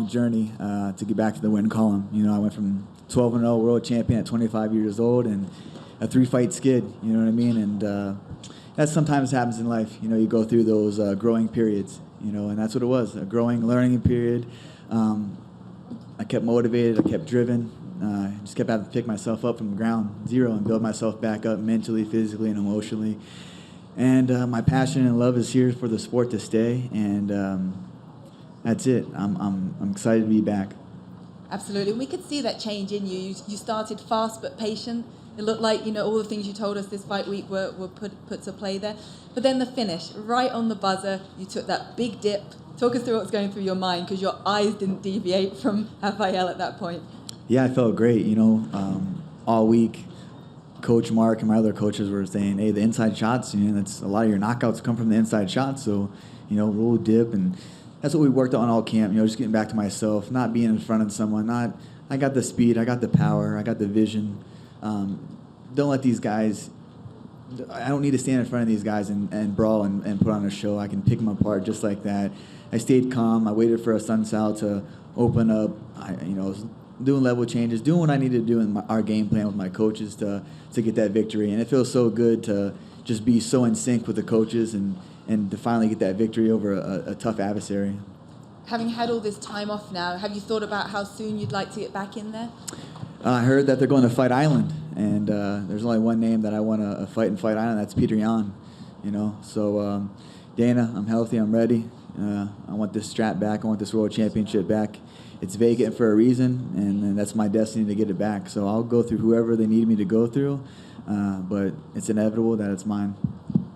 journey to get back to the win column. You know, I went from 12-0 world champion at 25 years old and a 3-fight skid, you know what I mean? And that sometimes happens in life. You know, you go through those growing periods, you know, and that's what it was, a growing, learning period. I kept motivated, I kept driven. Just kept having to pick myself up from ground zero and build myself back up mentally, physically, and emotionally. And my passion and love is here for the sport to stay, and that's it. I'm excited to be back. Absolutely. We could see that change in you. You started fast but patient. It looked like, you know, all the things you told us this fight week were put to play there. But then the finish, right on the buzzer, you took that big dip. Talk us through what was going through your mind, because your eyes didn't deviate from Raphael at that point. Yeah, I felt great. You know, all week, Coach Mark and my other coaches were saying, hey, the inside shots, you know, that's a lot of your knockouts come from the inside shots. So, you know, roll dip. And that's what we worked on all camp, you know, just getting back to myself, not being in front of someone. I got the speed, I got the power, I got the vision. Don't let these guys, I don't need to stand in front of these guys and brawl and put on a show. I can pick them apart just like that. I stayed calm. I waited for SecondsOut to open up. I was doing level changes, doing what I needed to do in our game plan with my coaches to get that victory. And it feels so good to just be so in sync with the coaches and to finally get that victory over a tough adversary. Having had all this time off now, have you thought about how soon you'd like to get back in there? I heard that they're going to Fight Island, and there's only one name that I want to fight in Fight Island. That's Peter Yan. You know, so Dana, I'm healthy, I'm ready. I want this strap back. I want this world championship back. It's vacant for a reason, and that's my destiny to get it back. So I'll go through whoever they need me to go through, but it's inevitable that it's mine.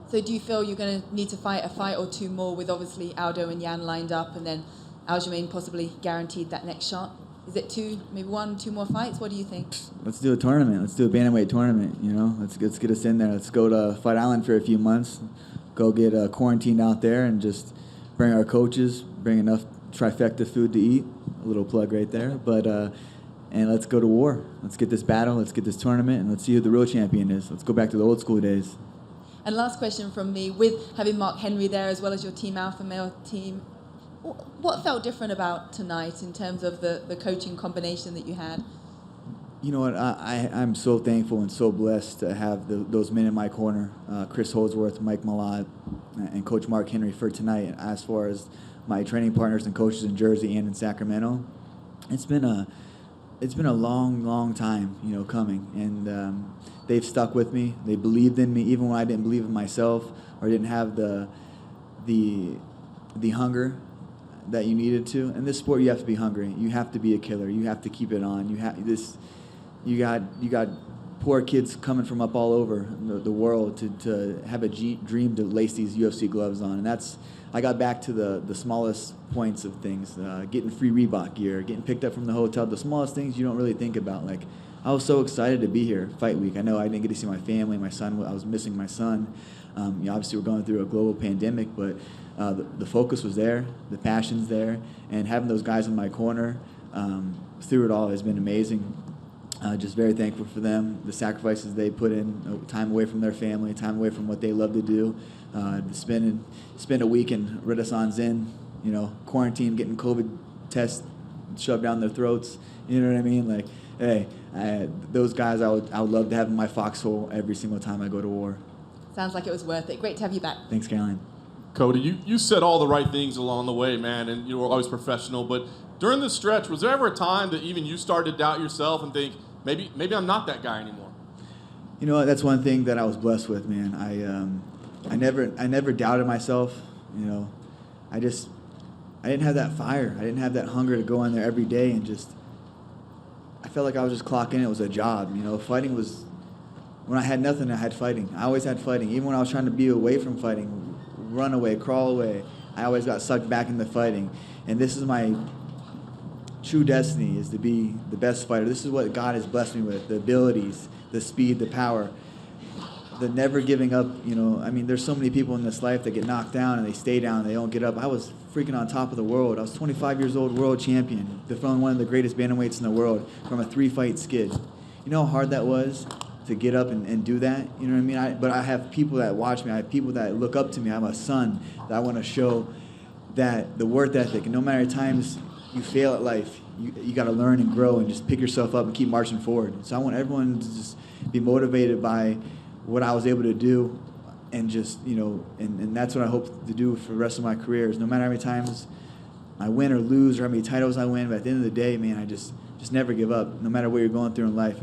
So do you feel you're going to need to fight a fight or two more with obviously Aldo and Yan lined up, and then Aljamain possibly guaranteed that next shot? Is it maybe 1-2 more fights? What do you think? Let's do a tournament. Let's do a Bantamweight tournament, you know. Let's get us in there. Let's go to Fight Island for a few months, go get quarantined out there, and just bring our coaches, bring enough trifecta food to eat. A little plug right there. But and let's go to war. Let's get this battle. Let's get this tournament, and let's see who the real champion is. Let's go back to the old school days. And last question from me, with having Mark Henry there as well as your Team Alpha Male team, what felt different about tonight in terms of the coaching combination that you had? You know what, I'm so thankful and so blessed to have those men in my corner, Chris Holdsworth, Mike Malott, and Coach Mark Henry for tonight. As far as my training partners and coaches in Jersey and in Sacramento, it's been a long time, you know, coming, and they've stuck with me. They believed in me even when I didn't believe in myself or didn't have the hunger that you needed to. In this sport, you have to be hungry. You have to be a killer. You have to keep it on. You got poor kids coming from up all over the world to have a dream to lace these UFC gloves on, and I got back to the smallest points of things, getting free Reebok gear, getting picked up from the hotel, the smallest things you don't really think about. Like, I was so excited to be here, fight week. I know I didn't get to see my family, my son. I was missing my son. Obviously, we're going through a global pandemic, but the focus was there, the passion's there, and having those guys in my corner through it all has been amazing. Just very thankful for them, the sacrifices they put in, time away from their family, time away from what they love to do, to spend a week in Rediscovering, you know, quarantine, getting COVID tests shoved down their throats. You know what I mean? Like, hey, those guys I would love to have in my foxhole every single time I go to war. Sounds like it was worth it. Great to have you back. Thanks, Caroline. Cody, you said all the right things along the way, man, and you were always professional. But during this stretch, was there ever a time that even you started to doubt yourself and think, maybe I'm not that guy anymore? You know what? That's one thing that I was blessed with, man. I never doubted myself. You know, I didn't have that fire. I didn't have that hunger to go in there every day and just. I felt like I was just clocking in. It was a job. You know, fighting was. When I had nothing, I had fighting. I always had fighting. Even when I was trying to be away from fighting, run away, crawl away, I always got sucked back into fighting. And this is my true destiny, is to be the best fighter. This is what God has blessed me with, the abilities, the speed, the power, the never giving up. You know, I mean, there's so many people in this life that get knocked down and they stay down and they don't get up. I was freaking on top of the world. I was 25 years old, world champion, defending one of the greatest bantamweights in the world from a 3-fight skid. You know how hard that was to get up and do that? You know what I mean? But I have people that watch me. I have people that look up to me. I have a son that I want to show that the work ethic, and no matter times you fail at life. You got to learn and grow and just pick yourself up and keep marching forward. So I want everyone to just be motivated by what I was able to do, and just, and that's what I hope to do for the rest of my career. Is no matter how many times I win or lose or how many titles I win, but at the end of the day, man, I just never give up. No matter what you're going through in life,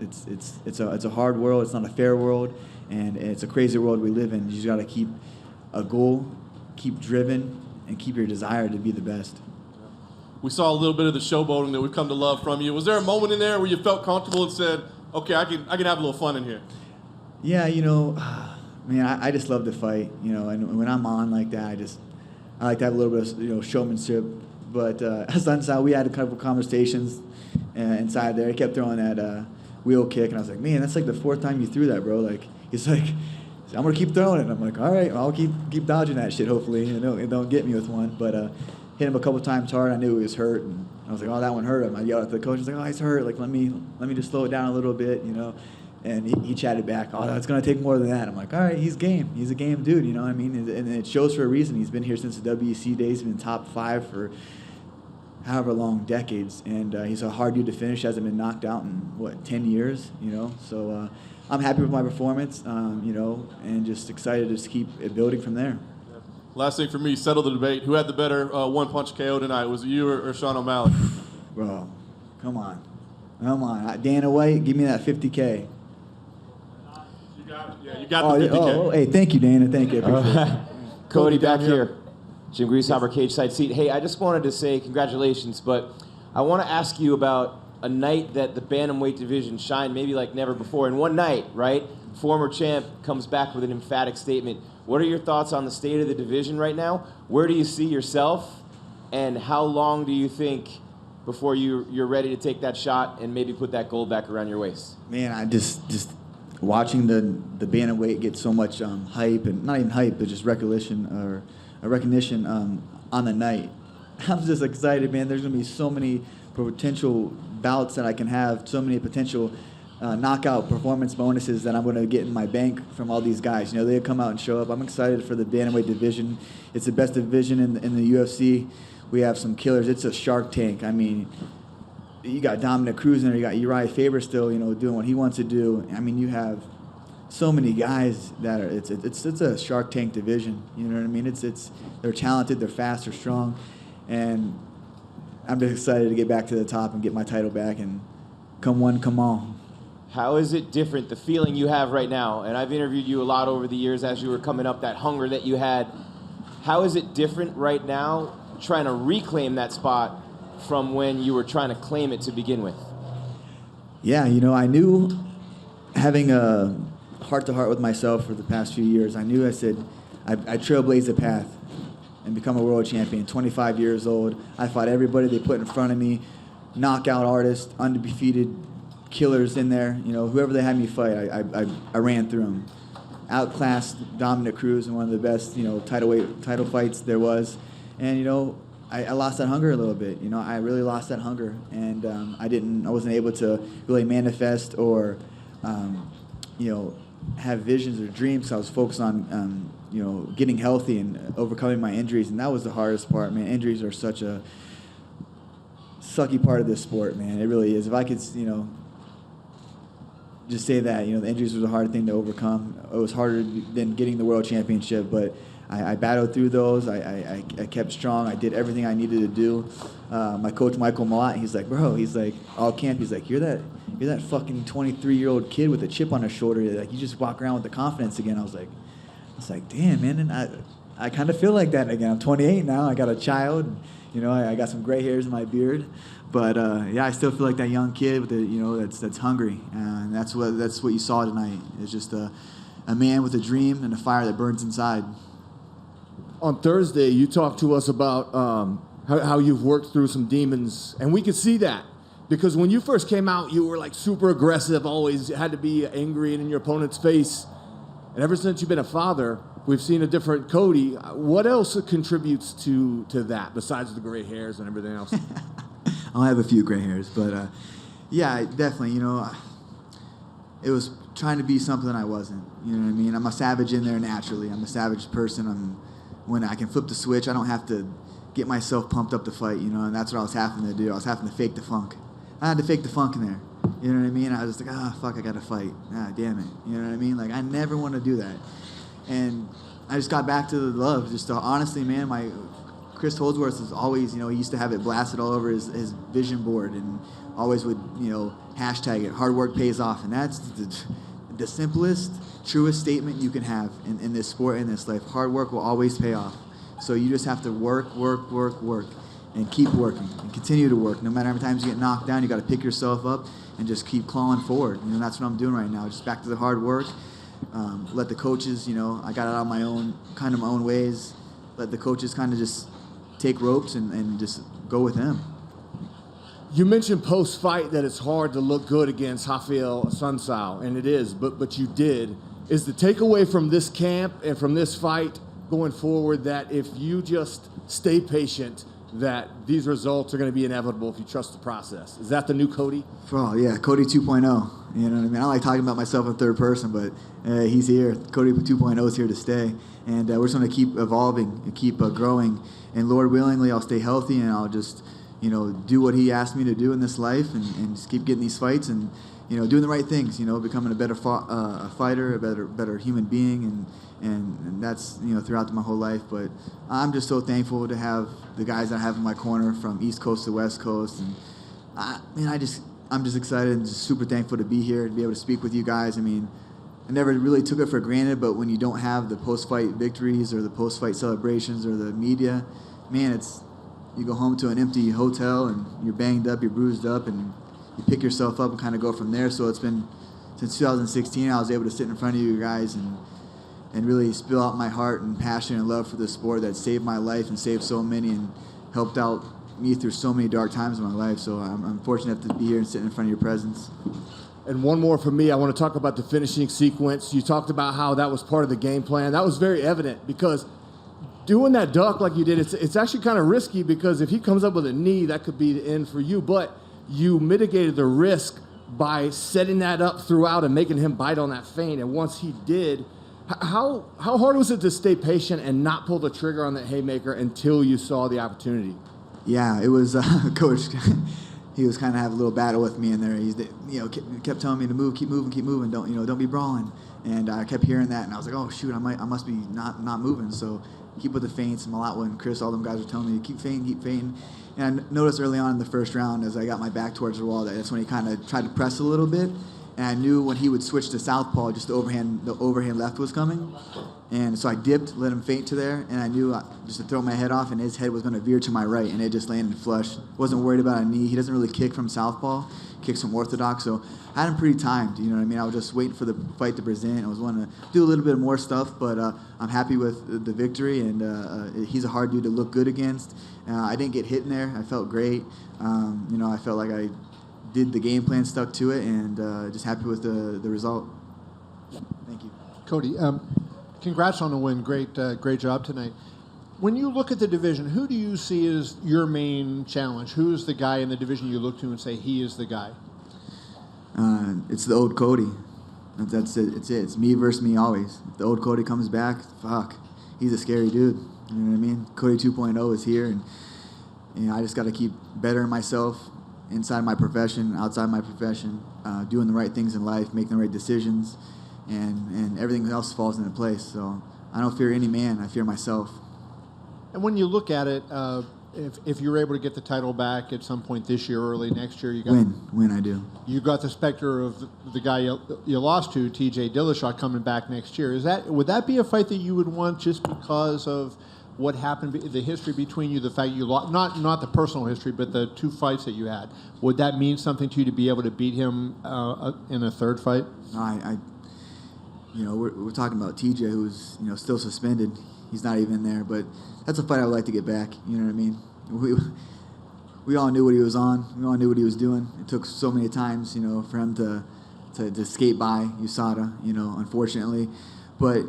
it's a hard world. It's not a fair world, and it's a crazy world we live in. You just got to keep a goal, keep driven, and keep your desire to be the best. We saw a little bit of the showboating that we've come to love from you. Was there a moment in there where you felt comfortable and said, okay, I can have a little fun in here? Yeah, man, I just love to fight, and when I'm on like that, I like to have a little bit of, showmanship. But Assuncao, we had a couple conversations inside there. He kept throwing that wheel kick, and I was like, man, that's like the fourth time you threw that, bro. Like, he's like, I'm going to keep throwing it. And I'm like, all right, I'll keep dodging that shit, hopefully. It don't get me with one. But hit him a couple times hard. I knew he was hurt, and I was like, oh, that one hurt him. I yelled at the coach. He's like, oh, he's hurt. Like, let me just slow it down a little bit, And he chatted back, oh, it's going to take more than that. I'm like, all right, he's game. He's a game dude, you know what I mean? And it shows for a reason. He's been here since the WEC days. He's been top 5 for however long, decades. And he's a hard dude to finish. Hasn't been knocked out in, 10 years, So I'm happy with my performance, and just excited to just keep it building from there. Last thing for me, settle the debate. Who had the better one-punch KO tonight? Was it you or Sean O'Malley? Bro, come on. Dana White, give me that 50K. You got the 50K. Oh, hey, thank you, Dana. Thank you. Cody, back here. Jim Griesheimer, cage side seat. Hey, I just wanted to say congratulations, but I want to ask you about a night that the Bantamweight division shined maybe like never before. In one night, right? Former champ comes back with an emphatic statement. What are your thoughts on the state of the division right now? Where do you see yourself? And how long do you think before you're ready to take that shot and maybe put that gold back around your waist? Man, I just watching the bantamweight get so much hype, and not even hype, but just recognition on the night. I'm just excited, man. There's gonna be so many potential bouts that I can have, so many potential knockout performance bonuses that I'm going to get in my bank from all these guys. They come out and show up. I'm excited for the bantamweight division. It's the best division in the UFC. We have some killers. It's a shark tank. I mean, you got Dominic Cruz in there. You got Uriah Faber still, doing what he wants to do. I mean, you have so many guys that are. It's a shark tank division. You know what I mean? They're talented. They're fast. They're strong, and I'm just excited to get back to the top and get my title back and come one, come all. How is it different, the feeling you have right now? And I've interviewed you a lot over the years as you were coming up, that hunger that you had. How is it different right now trying to reclaim that spot from when you were trying to claim it to begin with? Yeah, I knew, having a heart-to-heart with myself for the past few years, I knew I trailblazed the path and become a world champion. 25 years old. I fought everybody they put in front of me, knockout artists, undefeated killers in there. Whoever they had me fight, I ran through them. Outclassed Dominic Cruz in one of the best, title fights there was. And, I lost that hunger a little bit. I really lost that hunger. And I wasn't able to really manifest or, have visions or dreams. So I was focused on, getting healthy and overcoming my injuries. And that was the hardest part, man. Injuries are such a sucky part of this sport, man. It really is. If I could, just say that, the injuries was a hard thing to overcome. It was harder than getting the world championship, but I battled through those. I kept strong. I did everything I needed to do. My coach, Michael Malott, he's like, bro, all camp, he's like, you're that fucking 23-year-old kid with a chip on his shoulder. Like, you just walk around with the confidence again. I was like, damn, man. And I kind of feel like that again. I'm 28 now. I got a child. I got some gray hairs in my beard. But I still feel like that young kid with that's hungry, and that's what you saw tonight. It's just a man with a dream and a fire that burns inside. On Thursday, you talked to us about how you've worked through some demons, and we could see that because when you first came out, you were like super aggressive, always had to be angry and in your opponent's face. And ever since you've been a father, we've seen a different Cody. What else contributes to that besides the gray hairs and everything else? I have a few gray hairs, but yeah, definitely, it was trying to be something I wasn't. You know what I mean? I'm a savage in there naturally. I'm a savage person. When I can flip the switch, I don't have to get myself pumped up to fight, and that's what I was having to do. I was having to fake the funk. I had to fake the funk in there. You know what I mean? I was like, fuck, I got to fight. Damn it. You know what I mean? Like, I never want to do that. And I just got back to the love. Just honestly, man, Chris Holdsworth is always, he used to have it blasted all over his vision board and always would, hashtag it, hard work pays off. And that's the simplest, truest statement you can have in this sport, in this life. Hard work will always pay off. So you just have to work, and keep working, and continue to work. No matter how many times you get knocked down, you got to pick yourself up and just keep clawing forward. That's what I'm doing right now. Just back to the hard work. Let the coaches, I got it out my own ways. Let the coaches kind of just take ropes and just go with them. You mentioned post-fight that it's hard to look good against Raphael Assuncao, and it is, but you did. Is the takeaway from this camp and from this fight going forward that if you just stay patient, that these results are going to be inevitable if you trust the process? Is that the new Cody? Oh, yeah, Cody 2.0. You know what I mean? I like talking about myself in third person, but he's here. Cody 2.0 is here to stay. And we're just going to keep evolving and keep growing. And Lord willingly, I'll stay healthy and I'll just, do what he asked me to do in this life and just keep getting these fights and, doing the right things, becoming a better fighter, a better human being. And that's, throughout my whole life. But I'm just so thankful to have the guys that I have in my corner from East Coast to West Coast. And I'm just excited and just super thankful to be here, to be able to speak with you guys. I mean, I never really took it for granted, but when you don't have the post-fight victories or the post-fight celebrations or the media, man, you go home to an empty hotel and you're banged up, you're bruised up, and you pick yourself up and kind of go from there. So it's been, since 2016, I was able to sit in front of you guys and really spill out my heart and passion and love for the sport that saved my life and saved so many and helped out me through so many dark times in my life. So I'm fortunate to be here and sit in front of your presence. And one more for me, I want to talk about the finishing sequence. You talked about how that was part of the game plan. That was very evident because doing that duck like you did, it's actually kind of risky because if he comes up with a knee, that could be the end for you. But you mitigated the risk by setting that up throughout and making him bite on that feint. And once he did, how hard was it to stay patient and not pull the trigger on that haymaker until you saw the opportunity? Yeah, it was Coach. He was kind of having a little battle with me in there. He's, kept telling me to move, keep moving, don't be brawling. And I kept hearing that, and I was like, oh shoot, I must be not moving. So keep with the feints. Malotwa and Chris, all them guys were telling me to keep feinting. And I noticed early on in the first round, as I got my back towards the wall, that's when he kind of tried to press a little bit. And I knew when he would switch to southpaw, just the overhand left was coming. And so I dipped, let him feint to there, and I knew just to throw my head off, and his head was going to veer to my right, and it just landed flush. Wasn't worried about a knee. He doesn't really kick from southpaw, kicks from orthodox, so I had him pretty timed, you know what I mean? I was just waiting for the fight to present. I was wanting to do a little bit more stuff, but I'm happy with the victory, and he's a hard dude to look good against. I didn't get hit in there. I felt great. I felt like I did the game plan, stuck to it, and just happy with the result. Thank you. Cody, congrats on the win. Great job tonight. When you look at the division, who do you see as your main challenge? Who is the guy in the division you look to and say, he is the guy? It's the old Cody. That's it. It's me versus me always. If the old Cody comes back, fuck, he's a scary dude. You know what I mean? Cody 2.0 is here, and I just got to keep bettering myself inside my profession, outside my profession, doing the right things in life, making the right decisions, and everything else falls into place. So I don't fear any man. I fear myself. And when you look at it, if you're able to get the title back at some point this year, early next year, you got win. I do. You got the specter of the guy you lost to, TJ Dillashaw, coming back next year. Would that be a fight that you would want just because of what happened, the history between you, the fact you lost, not the personal history, but the two fights that you had? Would that mean something to you to be able to beat him in a third fight? No, we're talking about TJ, who's still suspended. He's not even there, but that's a fight I would like to get back. You know what I mean? We all knew what he was on. We all knew what he was doing. It took so many times, for him to skate by USADA, unfortunately. But,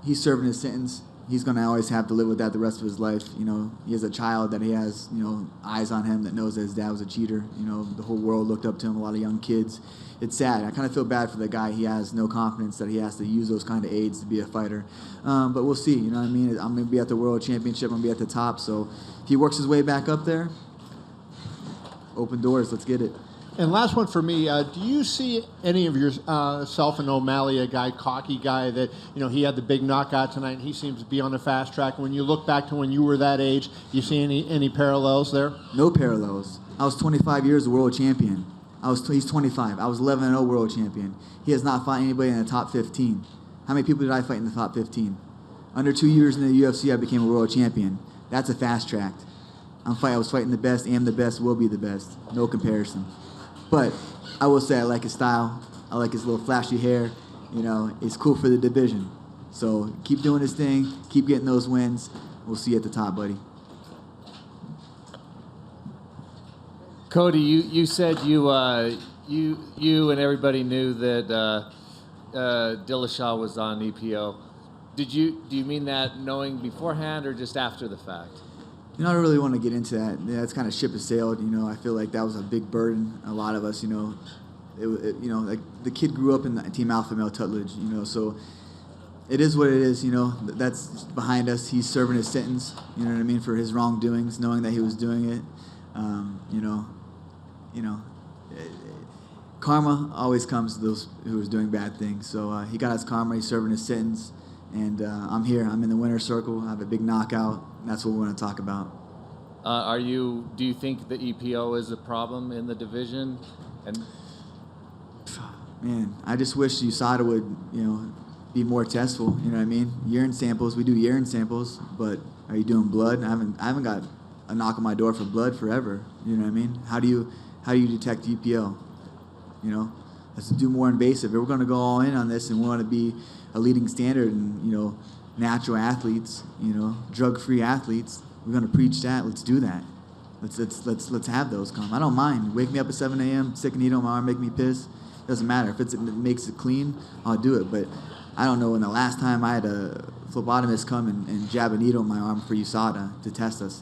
he's serving his sentence. he's going to always have to live with that the rest of his life. You know, he has a child that he has, you know, eyes on him that knows that his dad was a cheater. You know, the whole world looked up to him, a lot of young kids. It's sad. I kind of feel bad for the guy. He has no confidence that he has to use those kind of aids to be a fighter. But we'll see. You know what I mean? I'm going to be at the World Championship. I'm going to be at the top. So if he works his way back up there, open doors. Let's get it. And last one for me, do you see any of yourself in O'Malley, a cocky guy that, you know, he had the big knockout tonight and he seems to be on the fast track. When you look back to when you were that age, you see any parallels there? No parallels. I was 25 years the world champion. He's 25. I was 11-0 world champion. He has not fought anybody in the top 15. How many people did I fight in the top 15? Under 2 years in the UFC, I became a world champion. That's a fast track. I was fighting the best, am the best, will be the best. No comparison. But I will say I like his style. I like his little flashy hair. You know, it's cool for the division. So keep doing his thing. Keep getting those wins. We'll see you at the top, buddy. Cody, you said you and everybody knew that Dillashaw was on EPO. Do you mean that knowing beforehand or just after the fact? You know, I don't really want to get into that. Yeah, that's kind of ship has sailed. You know, I feel like that was a big burden. A lot of us, you know, you know, like the kid grew up in the Team Alpha Male Tutledge, you know, so it is what it is. You know, that's behind us. He's serving his sentence. You know what I mean, for his wrongdoings, knowing that he was doing it. Karma always comes to those who are doing bad things. So he got his karma. He's serving his sentence, and I'm here. I'm in the winner's circle. I have a big knockout. That's what we want to talk about. Do you think the EPO is a problem in the division? And man, I just wish USADA would, you know, be more testful. You know what I mean? Urine samples. We do urine samples, but are you doing blood? I haven't got a knock on my door for blood forever. You know what I mean? How do you detect EPO? You know, let's do more invasive. If we're going to go all in on this and we want to be a leading standard and, you know, natural athletes, you know, drug-free athletes, we're going to preach that. Let's do that. Let's have those come. I don't mind. Wake me up at 7 a.m., stick a needle in my arm, make me piss. Doesn't matter. If it makes it clean, I'll do it. But I don't know when the last time I had a phlebotomist come and jab a needle in my arm for USADA to test us.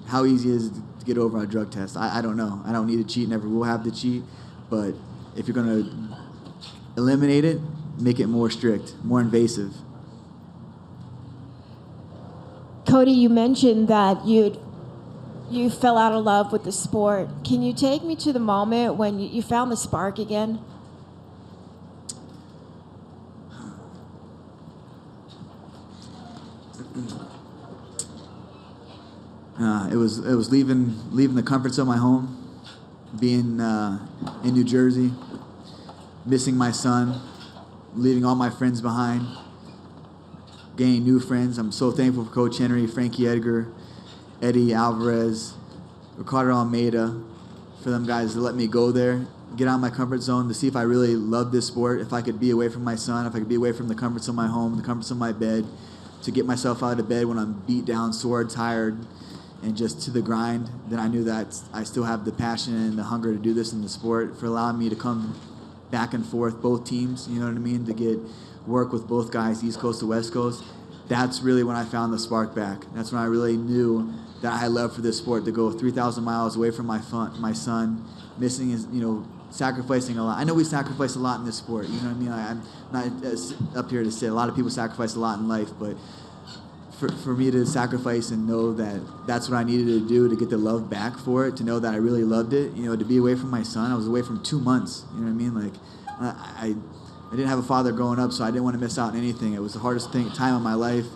How easy is it to get over a drug test? I don't know. I don't need to cheat. Never will have to cheat. But if you're going to eliminate it, make it more strict, more invasive. Cody, you mentioned that you fell out of love with the sport. Can you take me to the moment when you found the spark again? It was leaving the comforts of my home, being in New Jersey, missing my son, leaving all my friends behind, gaining new friends. I'm so thankful for Coach Henry, Frankie Edgar, Eddie Alvarez, Ricardo Almeida, for them guys to let me go there, get out of my comfort zone, to see if I really loved this sport, if I could be away from my son, if I could be away from the comforts of my home, the comforts of my bed, to get myself out of bed when I'm beat down, sore, tired, and just to the grind. Then I knew that I still have the passion and the hunger to do this in the sport, for allowing me to come back and forth, both teams, you know what I mean, to get work with both guys, East Coast to West Coast. That's really when I found the spark back. That's when I really knew that I had love for this sport, to go 3,000 miles away from my son, missing his, you know, sacrificing a lot. I know we sacrifice a lot in this sport, you know what I mean? I'm not up here to say a lot of people sacrifice a lot in life, but for me to sacrifice and know that that's what I needed to do to get the love back for it, to know that I really loved it, you know, to be away from my son. I was away from 2 months, you know what I mean? Like, I didn't have a father growing up, so I didn't want to miss out on anything. It was the hardest time of my life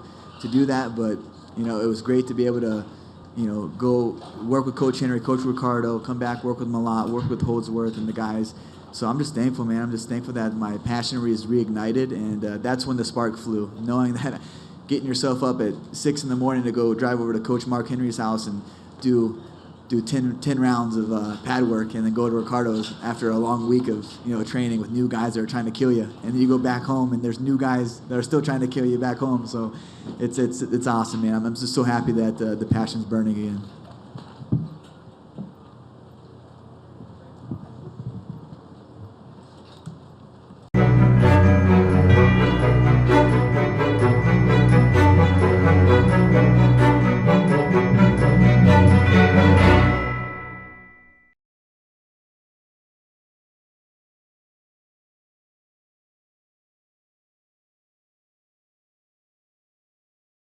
to do that, but, you know, it was great to be able to, you know, go work with Coach Henry, Coach Ricardo, come back, work with him a lot, work with Holdsworth and the guys. So I'm just thankful, man. I'm just thankful that my passion is reignited, and that's when the spark flew, knowing that getting yourself up at 6 in the morning to go drive over to Coach Mark Henry's house and do 10 rounds of pad work, and then go to Ricardo's after a long week of, you know, training with new guys that are trying to kill you, and then you go back home and there's new guys that are still trying to kill you back home. So it's awesome, man. I'm just so happy that the passion's burning again.